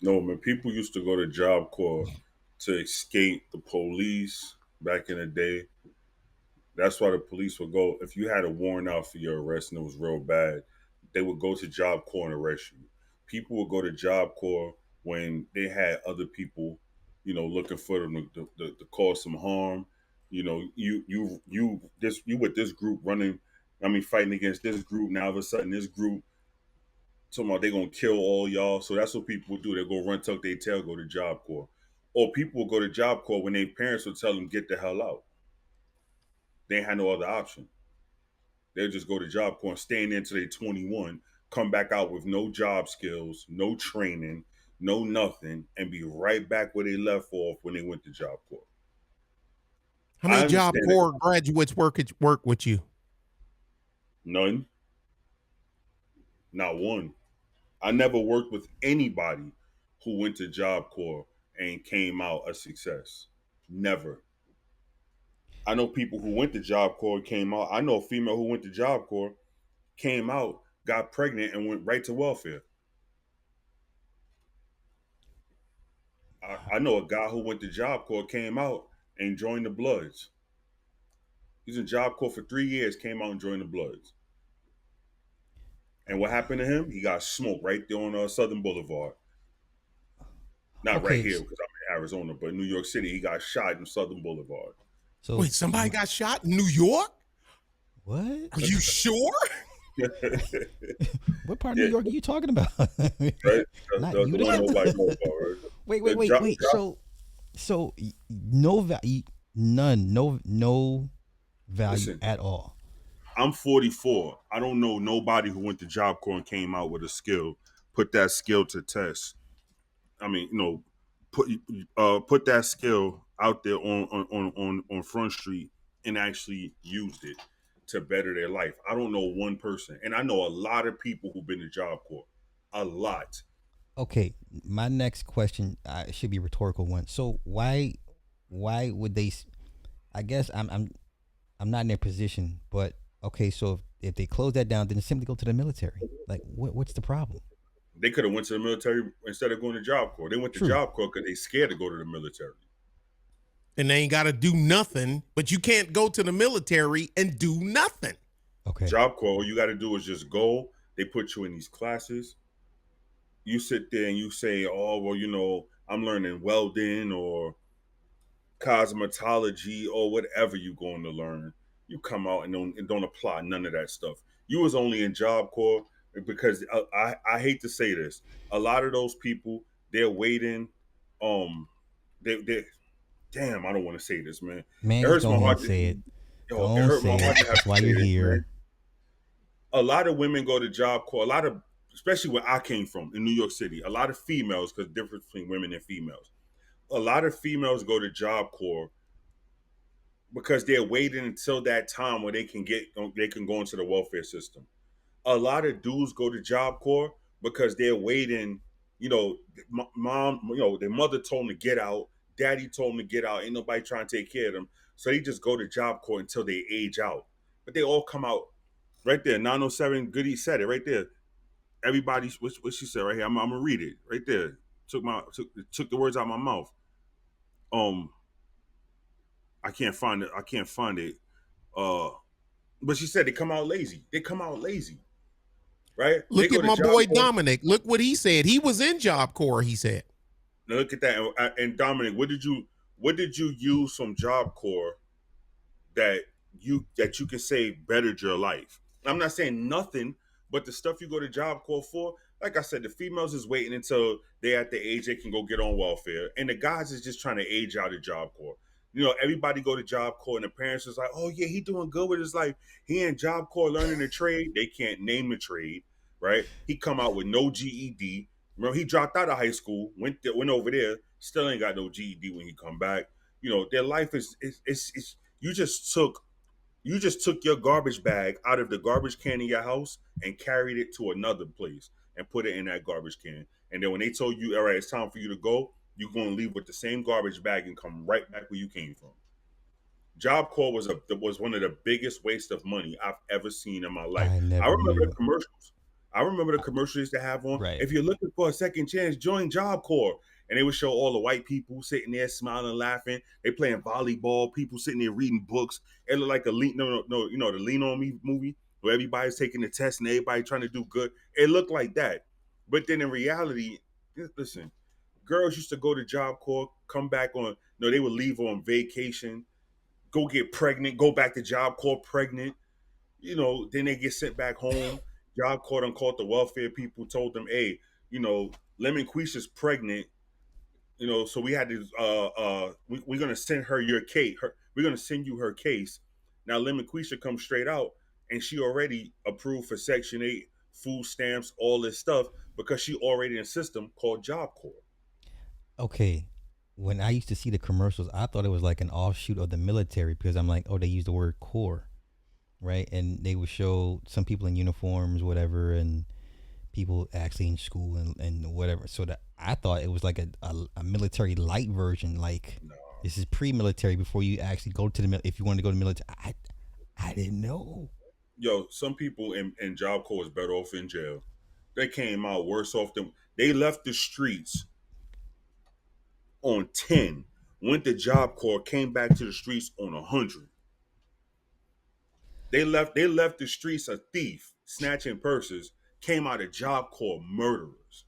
No, man, people used to go to Job Corps to escape the police back in the day. That's why the police would go, if you had a warrant out for your arrest and it was real bad, they would go to Job Corps and arrest you. People would go to Job Corps when they had other people, looking for them to cause some harm. You with this group running, fighting against this group. Now all of a sudden this group talking about they gonna kill all y'all. So that's what people do. They go run, tuck their tail, go to Job Corps. Or people will go to Job Corps when their parents will tell them get the hell out. They ain't had no other option. They'll just go to Job Corps and stay in there until they're 21, come back out with no job skills, no training, no nothing, and be right back where they left off when they went to Job Corps. How I many Job understand it. Corps graduates work with you? None, not one. I never worked with anybody who went to Job Corps and came out a success. Never. I know people who went to Job Corps came out. I know a female who went to Job Corps, came out, got pregnant, and went right to welfare. I know a guy who went to Job Corps, came out, and joined the Bloods. He's in Job Corps for 3 years, came out and joined the Bloods. And what happened to him? He got smoked right there on Southern Boulevard. Not right Okay, here because I'm in Arizona, but in New York City, he got shot in Southern Boulevard. so Wait, somebody got shot in New York? what? Are you sure? What part of New York are you talking about? Right? Not The you. one nobody knows about, right? Wait. So no value, none, no value Listen, at all. I'm 44. I don't know nobody who went to Job Corps and came out with a skill, put that skill to test. I mean, put that skill out there on Front Street and actually used it to better their life. I don't know one person, and I know a lot of people who've been to Job Corps, a lot. Okay, my next question should be a rhetorical one. So why would they? I guess I'm not in their position, but okay. So if they close that down, then simply go to the military. Like what's the problem? They could have went to the military instead of going to Job Corps. They went to True. Job Corps because they scared to go to the military. And they ain't got to do nothing, but you can't go to the military and do nothing. Okay. Job Corps, all you got to do is just go. They put you in these classes. You sit there and you say, "Oh, well, I'm learning welding or cosmetology or whatever you're going to learn." You come out and don't apply none of that stuff. You was only in Job Corps because I hate to say this. A lot of those people, they're waiting. They damn, I don't want to say this, man. It Man, just hurts go my ahead and heart. say it. Go It and hurt my say heart it. to have That's to why say you're this, man. here. A lot of women go to Job Corps. A lot of, especially where I came from in New York City, a lot of females, because difference between women and females. A lot of females go to Job Corps because they're waiting until that time where they can go into the welfare system. A lot of dudes go to Job Corps because they're waiting. Mom, their mother told them to get out. Daddy told them to get out. Ain't nobody trying to take care of them. So they just go to Job Corps until they age out. But they all come out right there. 907 Goody said it right there. Everybody, what she said right here. I'm gonna read it right there. Took the words out of my mouth. Um, I can't find it. I can't find it. Uh, but she said they come out lazy. They come out lazy, right? They Look go at to my Job boy Corps. Dominic. Look what he said. He was in Job Corps, he said. Now look at that. And Dominic, what did you use from Job Corps that you can say bettered your life? I'm not saying nothing, but the stuff you go to Job Corps for, like I said, the females is waiting until they're at the age they can go get on welfare, and the guys is just trying to age out of Job Corps. Everybody go to Job Corps, and the parents is like, "Oh yeah, he doing good with his life. He in Job Corps learning a trade. They can't name the trade, right? He come out with no GED. Remember, he dropped out of high school, went over there, still ain't got no GED when he come back. Their life is you just took your garbage bag out of the garbage can in your house and carried it to another place and put it in that garbage can. And then when they told you, all right, it's time for you to go, you're going to leave with the same garbage bag and come right back where you came from. Job Corps was one of the biggest waste of money I've ever seen in my life. I I never remember the knew. commercials. I remember the commercials they used to have on. Right. If you're looking for a second chance, join Job Corps. And they would show all the white people sitting there smiling, laughing. They playing volleyball. People sitting there reading books. It looked like a lean, no, you know, the Lean On Me movie where everybody's taking the test and everybody trying to do good. It looked like that. But then in reality, listen, girls used to go to Job Corps, come back on. No, they would leave on vacation, go get pregnant, go back to Job Corps pregnant. You know, then they get sent back home. Job Corps uncalled the welfare people, told them, hey, you know, Lemon Quisha's pregnant. You know, so we had to we're gonna send her your case. We're gonna send you her case. Now Lemon Quisha comes straight out and she already approved for Section 8, food stamps, all this stuff, because she already in a system called Job Corps. Okay. When I used to see the commercials, I thought it was like an offshoot of the military because I'm like, oh, they use the word core, right? And they would show some people in uniforms, whatever, and people actually in school and whatever. So that I thought it was like a military light version, like No. this is pre-military before you actually go to the if you want to go to the military. I didn't know. Yo, some people in Job Corps is better off in jail. They came out worse off than they left the streets on 10, went to Job Corps, came back to the streets on 100. They left the streets a thief, snatching purses, came out of Job Corps murderers.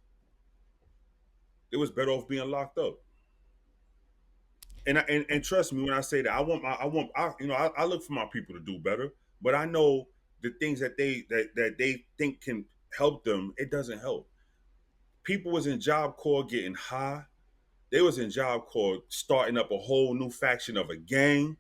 It was better off being locked up. And trust me when I say that, I look for my people to do better, but I know the things that they think can help them, it doesn't help. People was in Job Corps getting high. They was in Job Corps starting up a whole new faction of a gang.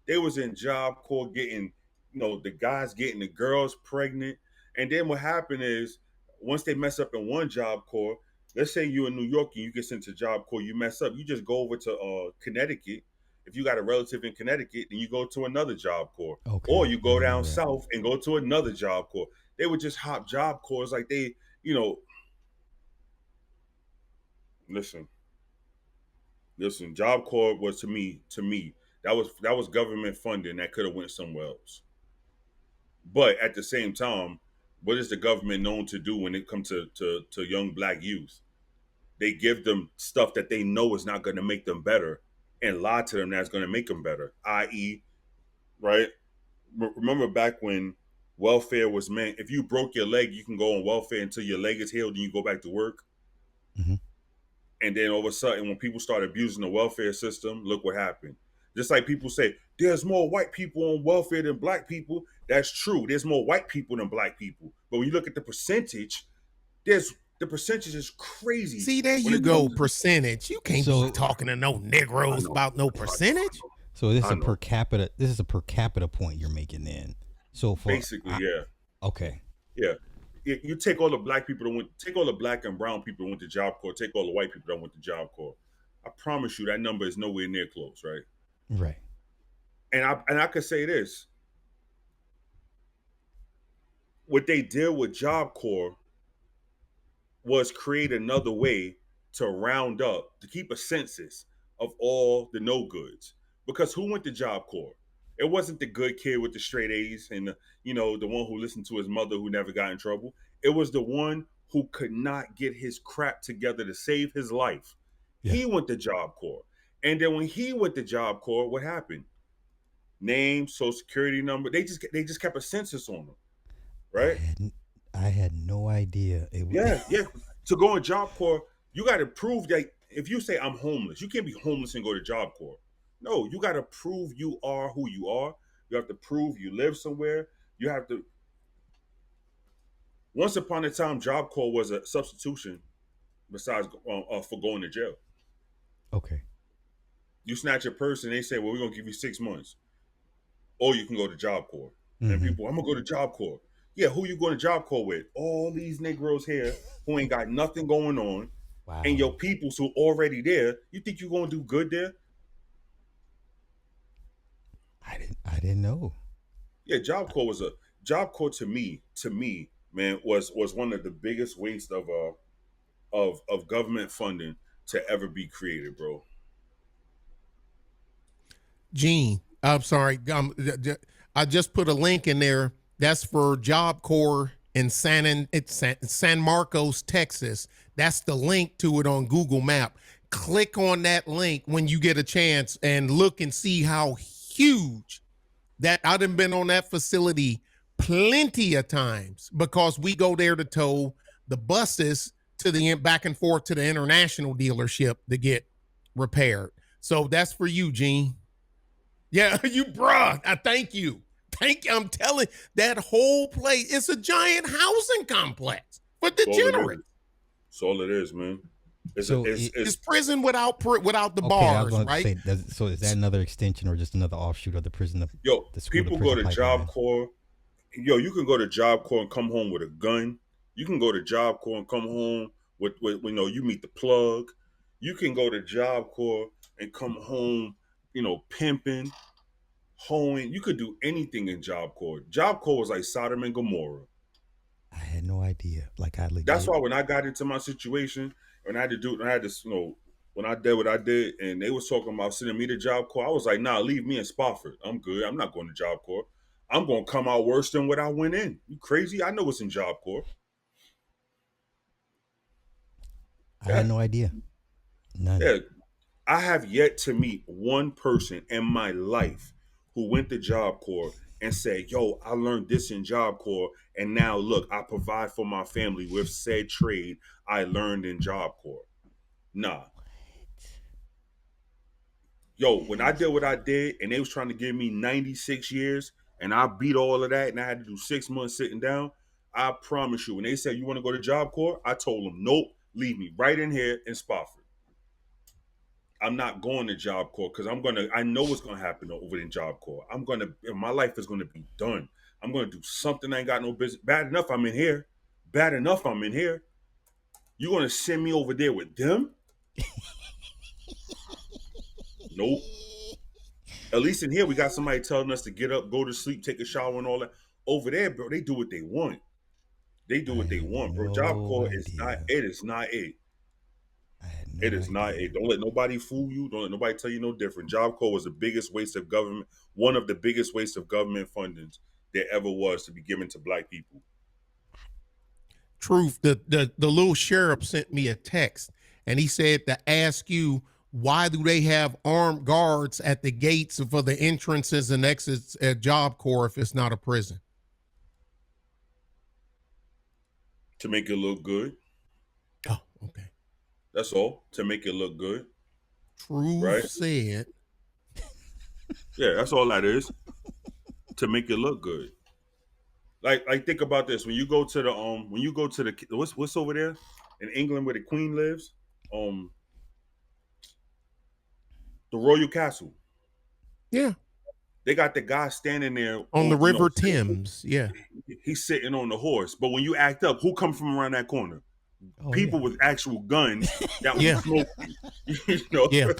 They was in Job Corps getting, the guys getting the girls pregnant. And then what happened is once they mess up in one Job Corps, let's say you in New York and you get sent to Job Corps, you mess up, you just go over to Connecticut. If you got a relative in Connecticut, then you go to another Job Corps. Or Okay, you I go remember down that. south and go to another Job Corps. They would just hop Job Corps like they, you know, listen, listen, Job Corps was to me, that was government funding that could have went somewhere else. But at the same time, what is the government known to do when it comes to young black youth? They give them stuff that they know is not going to make them better and lie to them that's going to make them better, i.e., right? Remember back when welfare was meant, if you broke your leg, you can go on welfare until your leg is healed and you go back to work. Hmm. And then all of a sudden, when people start abusing the welfare system, look what happened. Just like people say, there's more white people on welfare than black people. That's true. There's more white people than black people. But when you look at the percentage, there's the percentage is crazy See, there when you it go, comes to. percentage. You can't be So talking to no I Negroes know, about no I percentage. know, so this is I a per know. capita. This is a per capita point you're making then. So for Basically, yeah, okay, yeah. You take all the black people that went, take all the black and brown people that went to Job Corps, take all the white people that went to Job Corps. I promise you that number is nowhere near close, right? right, And I could say this: what they did with Job Corps was create another way to round up, to keep a census of all the no goods. Because who went to Job Corps? It wasn't the good kid with the straight A's and the one who listened to his mother who never got in trouble. It was the one who could not get his crap together to save his life. yeah. He went to Job Corps. And then when he went to Job Corps, what happened? Name, social security number. They just kept a census on them, I right? had I had no idea it was. Yeah, yeah. To go in Job Corps, you got to prove that if you say I'm homeless, you can't be homeless and go to Job Corps. No, you got to prove you are who you are. You have to prove you live somewhere. You have to. Once upon a time, Job Corps was a substitution besides for going to jail. Okay. You snatch a purse and they say, "Well, we're gonna give you 6 months, or you can go to Job Corps." And Hmm. people, I'm gonna go to Job Corps. Yeah, who you going to Job Corps with? All these Negroes here who ain't got nothing going on, and Wow. your peoples who already there, you think you're gonna do good there? I didn't know. Yeah, Job Corps to me, man, was one of the biggest wastes of government funding to ever be created, bro. Gene, I'm sorry. I just put a link in there. That's for Job Corps in San Marcos, Texas. That's the link to it on Google Map. Click on that link when you get a chance and look and see how huge that. I've been on that facility plenty of times because we go there to tow the buses to the back and forth to the international dealership to get repaired. So that's for you, Gene. Yeah, you bruh. I thank you. Thank you. I'm telling that whole place, it's a giant housing complex for degenerates. That's all it is, man. It's prison without the okay, bars, I was going right? to say, so is that another extension or just another offshoot of the prison? The school people to prison go to pipeline? Job Corps. You can go to Job Corps and come home with a gun. You can go to Job Corps and come home with you meet the plug. You can go to Job Corps and come home, pimping, hoeing. You could do anything in Job Corps. Job Corps was like Sodom and Gomorrah. I had no idea. Like I legit. That's why when I got into my situation, when I did this, when I did what I did, and they was talking about sending me to Job Corps, I was like, nah, leave me in Spofford. I'm good. I'm not going to Job Corps. I'm going to come out worse than what I went in. You crazy? I know what's in Job Corps. I had no idea. None. Yeah. I have yet to meet one person in my life who went to Job Corps and said, yo, I learned this in Job Corps, and now look, I provide for my family with said trade I learned in Job Corps. Nah. Yo, when I did what I did and they was trying to give me 96 years and I beat all of that and I had to do 6 months sitting down, I promise you, when they said you want to go to Job Corps, I told them, nope, leave me right in here in Spofford. I'm not going to Job Corps because I know what's gonna happen over in Job Corps. My life is gonna be done. I'm gonna do something I ain't got no business. Bad enough I'm in here. Bad enough I'm in here. You gonna send me over there with them? Nope. At least in here, we got somebody telling us to get up, go to sleep, take a shower, and all that. Over there, bro, they do what they want. They do what they want, bro. Job Corps is not it. It's not it. It is not it. Don't let nobody fool you. Don't let nobody tell you no different. Job Corps was the biggest waste of government, one of the biggest wastes of government fundings there ever was to be given to black people. Truth. The little sheriff sent me a text and he said to ask you, why do they have armed guards at the gates for the entrances and exits at Job Corps if it's not a prison? To make it look good. Oh, okay. That's all. To make it look good. Truth right? said. Yeah, that's all that is. To make it look good. Like think about this. When you go to the what's over there in England where the Queen lives? The Royal Castle. Yeah. They got the guy standing there on the River Thames. Yeah. He's sitting on the horse. But when you act up, who comes from around that corner? People with actual guns that would smoke you.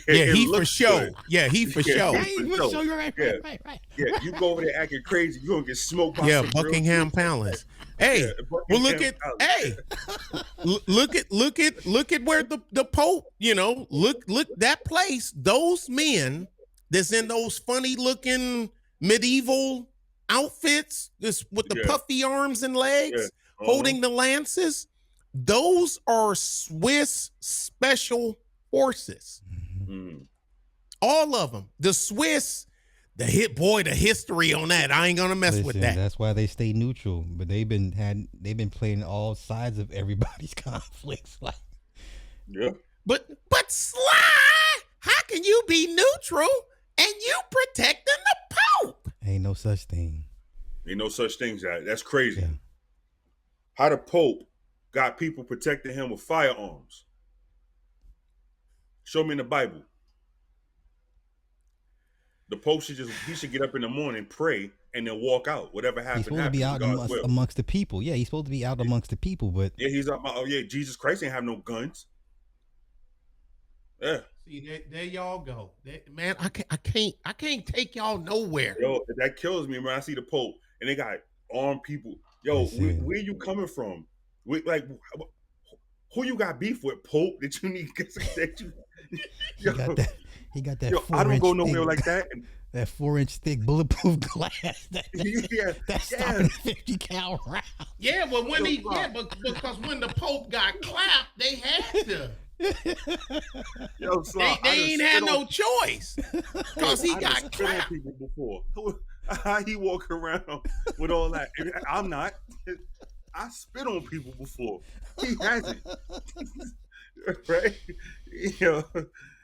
He for sure. Yeah, he for sure. Right. Yeah, you go over there acting crazy, you're gonna get smoked by Buckingham Palace. Hey, well look at look at where the Pope, look that place, those men that's in those funny looking medieval outfits, this with the puffy arms and legs, holding the lances. Those are Swiss special forces. Mm-hmm. All of them. The Swiss, the history on that. I ain't gonna mess with that. That's why they stay neutral. But they've been playing all sides of everybody's conflicts. Like, yeah. But Sly, how can you be neutral and you protecting the Pope? Ain't no such thing. Ain't no such thing. That's crazy. Yeah. How the Pope got people protecting him with firearms? Show me in the Bible. The Pope should get up in the morning, pray, and then walk out. Whatever happens, he's supposed to be out amongst the people. Yeah, he's supposed to be out amongst the people, but he's up. Oh yeah, Jesus Christ ain't have no guns. Yeah. See, there y'all go. Man, I can't take y'all nowhere. Yo, that kills me when I see the Pope and they got armed people. Yo, where you coming from? Who you got beef with, Pope? That you need that you? He got that. Yo, I don't go nowhere like that. That 4-inch thick bulletproof glass. Yeah, That's yeah. stopping a 50 cal round. Yeah, but when Yo, he yeah, but because when the Pope got clapped, they had to. yo, Sly, I They done ain't spit had on. no choice Hey, because he I done got spit on clapped. people before. How he walk around with all that? I'm not. I spit on people before. He hasn't, right? Yo,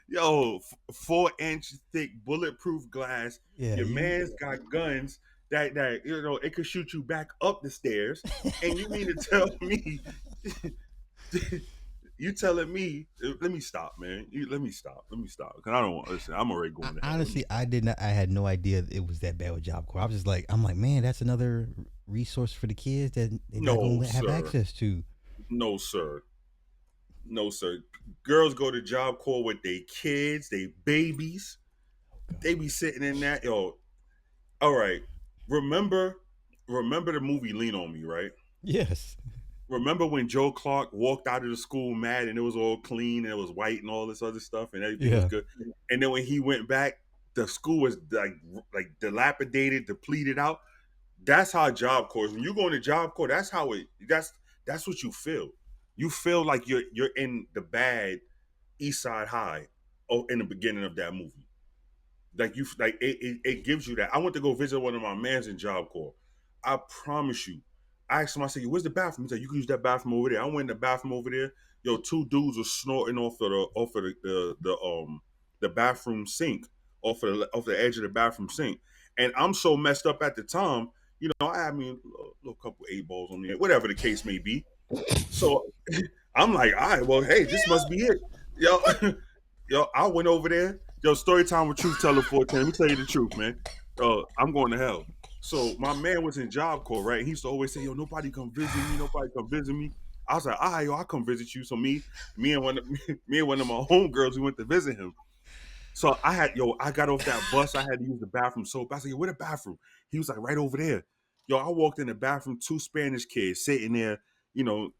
yo, 4-inch thick bulletproof glass. Yeah, Your you. man's got guns that it could shoot you back up the stairs. And you mean to tell me you telling me? Let me stop, man. Let me stop. Let me stop. Cause I don't want. Listen, I'm already going to hell. Let me Honestly, stop. I did not. I had no idea it was that bad with Job Corps. I was just like, I'm like, man, that's another resource for the kids that they're not No, gonna have sir. access to. No, sir. No, sir. Girls go to Job Corps with their kids, they babies. They be sitting in that. Yo, all right. Remember, remember the movie Lean on Me, right? Yes. Remember when Joe Clark walked out of the school mad and it was all clean and it was white and all this other stuff and everything was Yeah. good. And then when he went back, the school was like dilapidated, depleted out. That's how Job Corps. When you go into Job Corps, that's how it. That's what you feel. You feel like you're in the bad East Side High, in the beginning of that movie. Like it gives you that. I went to go visit one of my mans in Job Corps. I promise you. I asked him, I said, "Where's the bathroom?" He said, "You can use that bathroom over there." I went in the bathroom over there. Yo, two dudes were snorting off of the bathroom sink, off the edge of the bathroom sink. And I'm so messed up at the time, I had me a little couple 8 balls on there, whatever the case may be. So I'm like, all right, well, hey, this must be it. Yo, yo, I went over there. Yo, story time with Truth Teller 14. Let me tell you the truth, man. I'm going to hell. So my man was in Job Corps, right? He used to always say, "Yo, nobody come visit me. Nobody come visit me." I was like, "All right, yo, I'll come visit you." So me and one, me and one of my homegirls, we went to visit him. So I got off that bus. I had to use the bathroom soap. I said, "Yo, where the bathroom?" He was like, "Right over there." Yo, I walked in the bathroom, two Spanish kids sitting there, you know,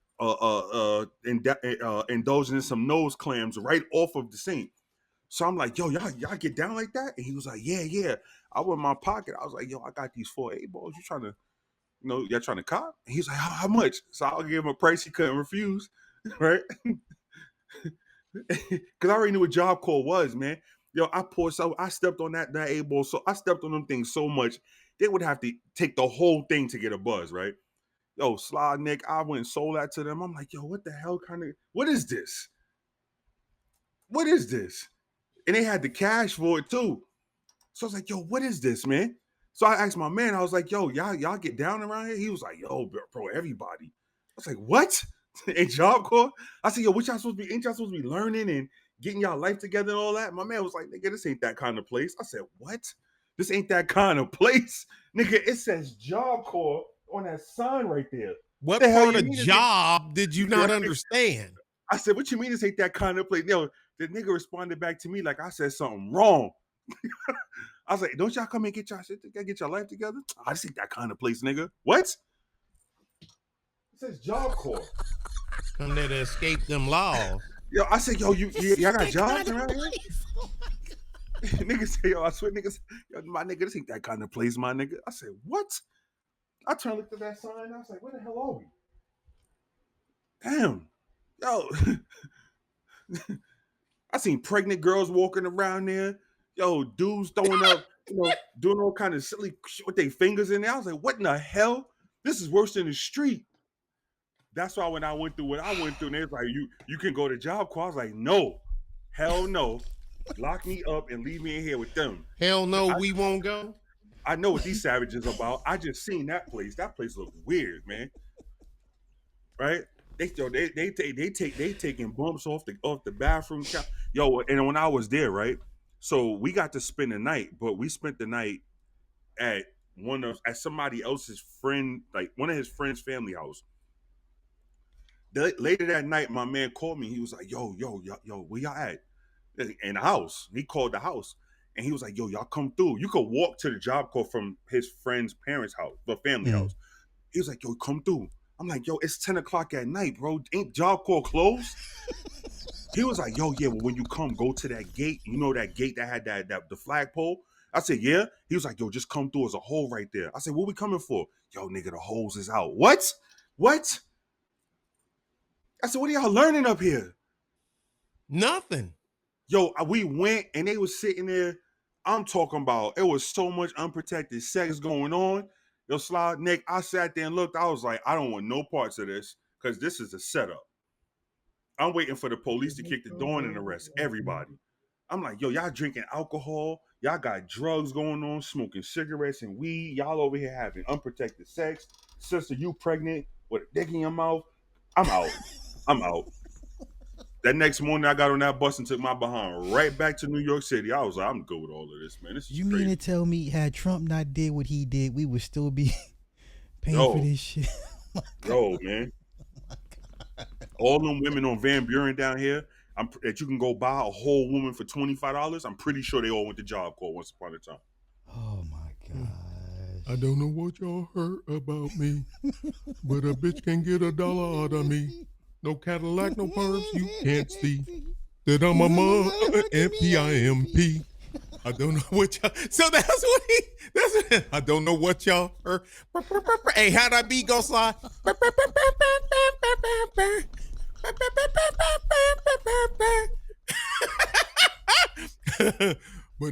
indulging in some nose clams right off of the sink. So I'm like, "Yo, y'all get down like that?" And he was like, "Yeah, yeah." I went in my pocket. I was like, "Yo, I got these 4 8 balls. You trying to, y'all trying to cop?" And he's like, how much?" So I'll give him a price he couldn't refuse, right? Because I already knew what Job Corps was, man. Yo, I stepped on that 8 ball, so I stepped on them things so much they would have to take the whole thing to get a buzz, right? Yo, Sly Nick, I went and sold that to them. I'm like, yo, what the hell what is this? What is this? And they had the cash for it too. So I was like, yo, what is this, man? So I asked my man, I was like, yo, y'all get down around here? He was like, yo, bro, everybody. I was like, what? In Job Corps? I said, yo, what y'all supposed to be? Ain't y'all supposed to be learning and getting y'all life together and all that? My man was like, nigga, this ain't that kind of place. I said, what? This ain't that kind of place. Nigga, it says Job Corps on that sign right there. What The hell part you of mean this ain't job did you not right? understand? I said, what you mean this ain't that kind of place? The nigga responded back to me like I said something wrong. I was like, don't y'all come and get y'all shit together, get your life together? I just ain't that kind of place, nigga. What? It says Job Corps. Come there to escape them laws. Yo, I said, yo, y'all got That jobs kind of around here? place. Oh my God. Niggas say, yo, I swear, niggas, yo, my nigga, this ain't that kind of place, my nigga. I said, what? I turned looked at that sign. I was like, where the hell are we? Damn. Yo, I seen pregnant girls walking around there. Yo, dudes throwing up, doing all kind of silly shit with their fingers in there. I was like, what in the hell? This is worse than the street. That's why when I went through what I went through, and they was like, you can go to Job Corps. I was like, no, hell no. Lock me up and leave me in here with them. Hell Cause no, we won't go. I know what these savages about. I just seen that place. That place looked weird, man. Right? They taking bumps off the bathroom. Yo, and when I was there, right? So we got to spend the night, but we spent the night at at somebody else's friend, like one of his friend's family house. Later that night, my man called me. He was like, yo, where y'all at? In the house. He called the house. And he was like, yo, y'all come through. You could walk to the Job Corps from his friend's parents' house, the family Mm. house. He was like, yo, come through. I'm like, yo, it's 10 o'clock at night, bro. Ain't Job Corps closed? He was like, yo, yeah, well, when you come, go to that gate. You know that gate that had the flagpole? I said, yeah. He was like, yo, just come through. There's a hole right there. I said, what we coming for? Yo, nigga, the hose is out. What? What? I said, what are y'all learning up here? Nothing. Yo, we went and they was sitting there. I'm talking about it was so much unprotected sex going on. Yo, Slide, Nick, I sat there and looked. I was like, I don't want no parts of this because this is a setup. I'm waiting for the police to kick the door in and arrest everybody. I'm like, yo, y'all drinking alcohol. Y'all got drugs going on, smoking cigarettes and weed. Y'all over here having unprotected sex. Sister, you pregnant with a dick in your mouth. I'm out. I'm out. That next morning, I got on that bus and took my behind right back to New York City. I was like, I'm good with all of this, man. This is You crazy. mean to tell me had Trump not did what he did, we would still be paying for this shit? Yo, man. All them women on Van Buren down here that you can go buy a whole woman for $25, I'm pretty sure they all went to Job Corps once upon a time. Oh my gosh. I don't know what y'all heard about me, but a bitch can get $1 out of me. No Cadillac, no perms, you can't see that I'm a mug, M-P-I-M-P. I don't know what y'all. So that's what I don't know what y'all heard. Hey, how that beat go, Slide? But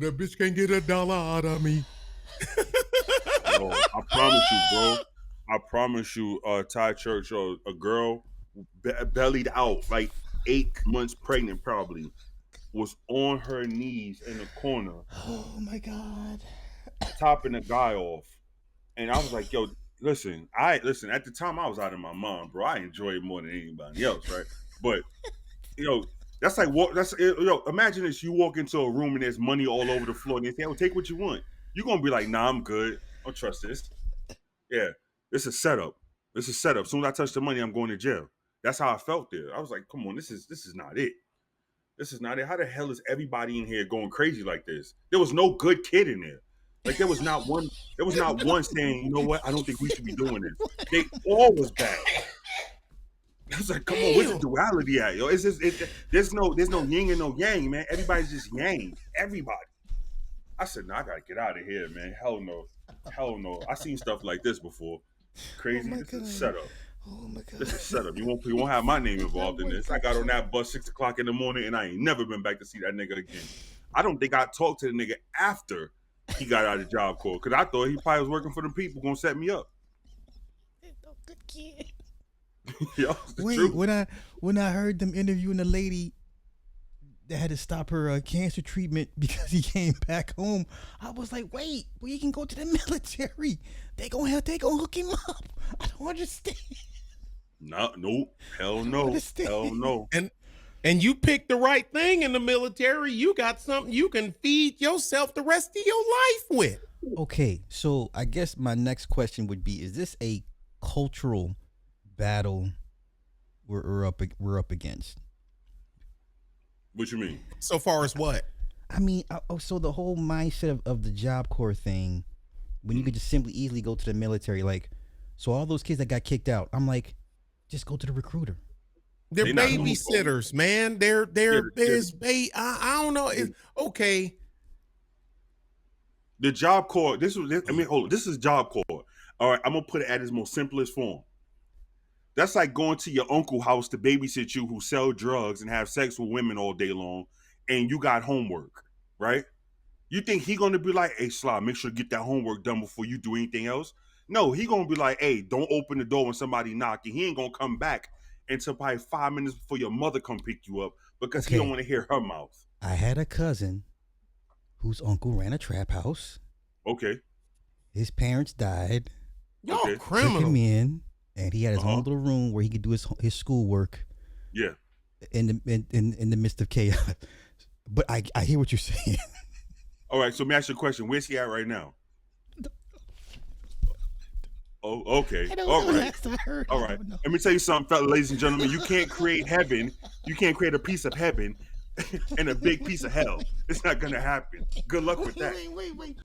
a bitch can't get $1 out of me. Yo, I promise you, bro. I promise you, Ty Church, a girl bellied out, like 8 months pregnant, probably, was on her knees in the corner. Oh my God. Topping the guy off. And I was like, yo, listen, at the time I was out of my mind, bro. I enjoy it more than anybody else, right? But that's like imagine this, you walk into a room and there's money all over the floor and they say, oh, take what you want. You're gonna be like, nah, I'm good. I don't trust this. Yeah, this is setup. This is setup. As soon as I touch the money, I'm going to jail. That's how I felt there. I was like, come on, this is not it. This is not it. How the hell is everybody in here going crazy like this? There was no good kid in there. Like there was not one saying, you know what, I don't think we should be doing this. They all was bad. I was like, come on, where's the duality at, yo? There's no yin and no yang, man. Everybody's just yang. Everybody. I said, no, I gotta get out of here, man. Hell no. Hell no. I seen stuff like this before. Crazy. Oh this is a setup. Oh my God. This is setup. You won't have my name involved in this. I got on that bus 6:00 in the morning and I ain't never been back to see that nigga again. I don't think I talked to the nigga after he got out of Job Corps because I thought he probably was working for them people gonna set me up. Good kid. Yo, Wait, truth. when I heard them interviewing the lady that had to stop her cancer treatment because he came back home, I was like, wait, we can go to the military. They gonna hook him up. I don't understand. No, hell no, hell no. And you picked the right thing in the military. You got something you can feed yourself the rest of your life with. Okay, so I guess my next question would be: is this a cultural battle we're up against? What you mean? So far as what? I mean, so the whole mindset of the Job Corps thing, when you could just simply easily go to the military, like, so all those kids that got kicked out, I'm like, just go to the recruiter. They're babysitters, man. I don't know. Okay. The Job Corps. This is Job Corps. All right, I'm gonna put it at its most simplest form. That's like going to your uncle's house to babysit you, who sell drugs and have sex with women all day long, and you got homework, right? You think he gonna be like, hey, Sly, make sure to get that homework done before you do anything else? No, he gonna be like, hey, don't open the door when somebody knocking. He ain't gonna come back until probably 5 minutes before your mother come pick you up because he don't want to hear her mouth. I had a cousin whose uncle ran a trap house. Okay. His parents died. Y'all criminal. Took him in, and he had his own little room where he could do his schoolwork. Yeah. In the midst of chaos. But I hear what you're saying. All right, so let me ask you a question. Where's he at right now? Oh, okay. All right. All right. Let me tell you something, ladies and gentlemen. You can't create heaven. You can't create a piece of heaven and a big piece of hell. It's not going to happen. Good luck with that. Wait.